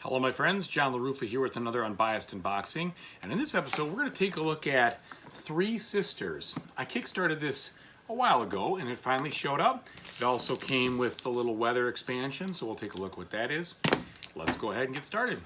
Hello my friends, John LaRuffa here with another Unbiased Unboxing, and in this episode we're going to take a look at Three Sisters. I kickstarted this a while ago and it finally showed up. It also came with the little weather expansion, so we'll take a look what that is. Let's go ahead and get started.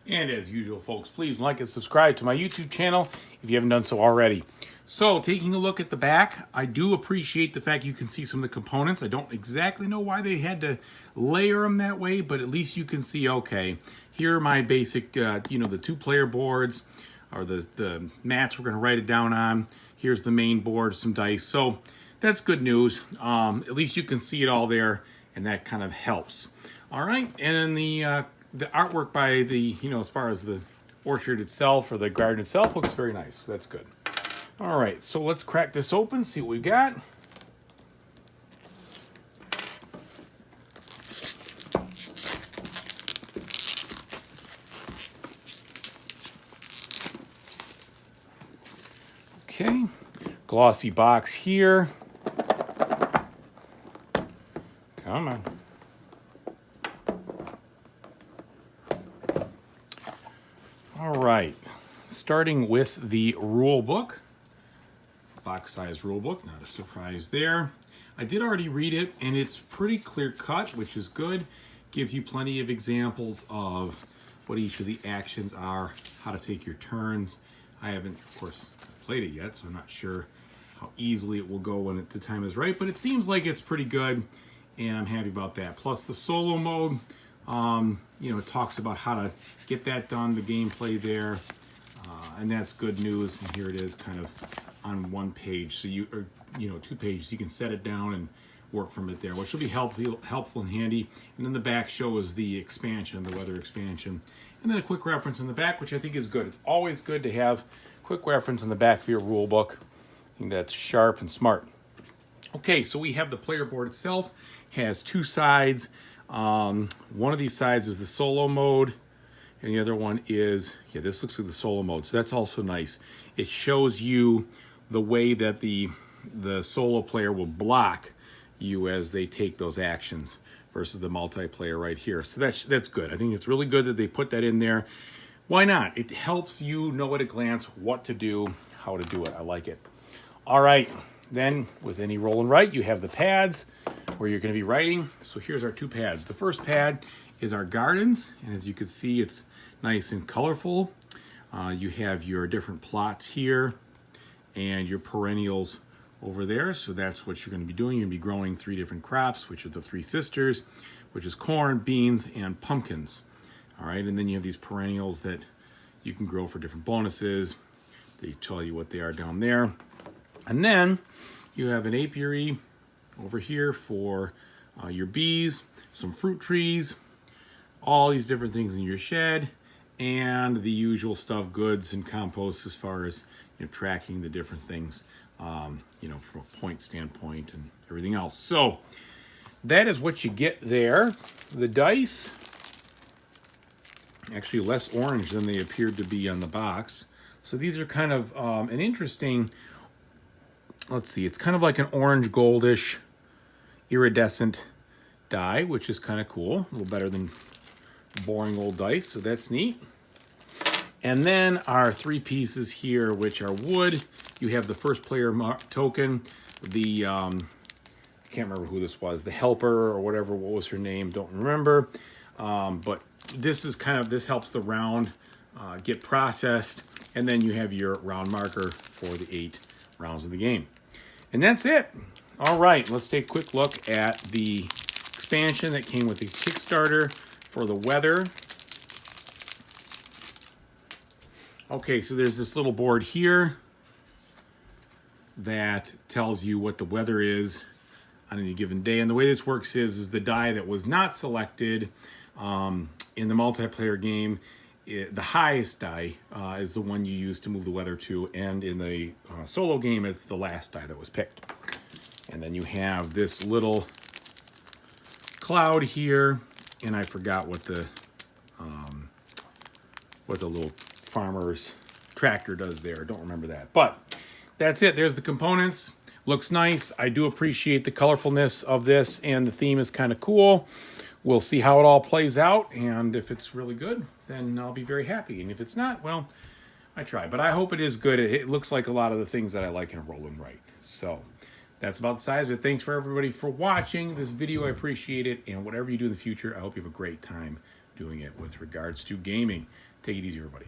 And as usual folks, please like and subscribe to my YouTube channel if you haven't done so already. So taking a look at the back, I do appreciate the fact you can see some of the components. I don't exactly know why they had to layer them that way, but at least you can see, okay, here are my basic, the 2-player boards, or the mats we're gonna write it down on. Here's the main board, some dice. So that's good news. At least you can see it all there, and that kind of helps. All right, and then the artwork by the, as far as the orchard itself or the garden itself looks very nice. So that's good. All right, so let's crack this open, see what we've got. Okay, glossy box here. Come on. All right, starting with the rule book. Box size rule book, not a surprise there. I did already read it and it's pretty clear cut, which is good. Gives you plenty of examples of what each of the actions are, how to take your turns. I haven't, of course, played it yet, so I'm not sure how easily it will go when the time is right, but it seems like it's pretty good and I'm happy about that. Plus the solo mode, it talks about how to get that done, the gameplay there, and that's good news. And here it is kind of on one page, so 2 pages, you can set it down and work from it there, which will be helpful and handy. And then the back shows the expansion, the weather expansion, and then a quick reference in the back, which I think is good. It's always good to have quick reference in the back of your rule book. I think that's sharp and smart. Okay, so we have the player board itself. Has 2 sides. One of these sides is the solo mode, and the other one is, this looks like the solo mode, so that's also nice. It shows you the way that the solo player will block you as they take those actions versus the multiplayer right here. So that's good. I think it's really good that they put that in there. Why not? It helps you know at a glance what to do, how to do it. I like it. All right, then with any roll and write, you have the pads where you're going to be writing. So here's our 2 pads. The first pad is our gardens, and as you can see, it's nice and colorful. You have your different plots here and your perennials over there. So that's what you're going to be doing. You're going to be growing 3 different crops, which are the 3 sisters, which is corn, beans, and pumpkins. All right, and then you have these perennials that you can grow for different bonuses. They tell you what they are down there. And then you have an apiary over here for your bees, some fruit trees, all these different things in your shed, and the usual stuff, goods and compost, as far as tracking the different things, from a point standpoint and everything else. So that is what you get there. The dice, actually less orange than they appeared to be on the box. So these are kind of an interesting, let's see, it's kind of like an orange goldish iridescent die, which is kind of cool, a little better than boring old dice, so that's neat. And then our 3 pieces here, which are wood. You have the first player token, the I can't remember who this was, the helper or whatever, what was her name, don't remember, but this is this helps the round get processed, and then you have your round marker for the 8 rounds of the game. And that's it. All right, let's take a quick look at the expansion that came with the Kickstarter for the weather. Okay, so there's this little board here that tells you what the weather is on any given day. And the way this works is the die that was not selected in the multiplayer game, the highest die is the one you use to move the weather to, and in the solo game, it's the last die that was picked. And then you have this little cloud here, and I forgot what the little farmer's tractor does there. Don't remember that, but that's it. There's the components. Looks nice. I do appreciate the colorfulness of this, and the theme is kind of cool. we'll see how it all plays out, and if it's really good, then I'll be very happy. And if it's not, well, I try. But I hope it is good. It looks like a lot of the things that I like in a roll and write. So that's about the size of it. Thanks for everybody for watching this video. I appreciate it. And whatever you do in the future, I hope you have a great time doing it with regards to gaming. Take it easy, everybody.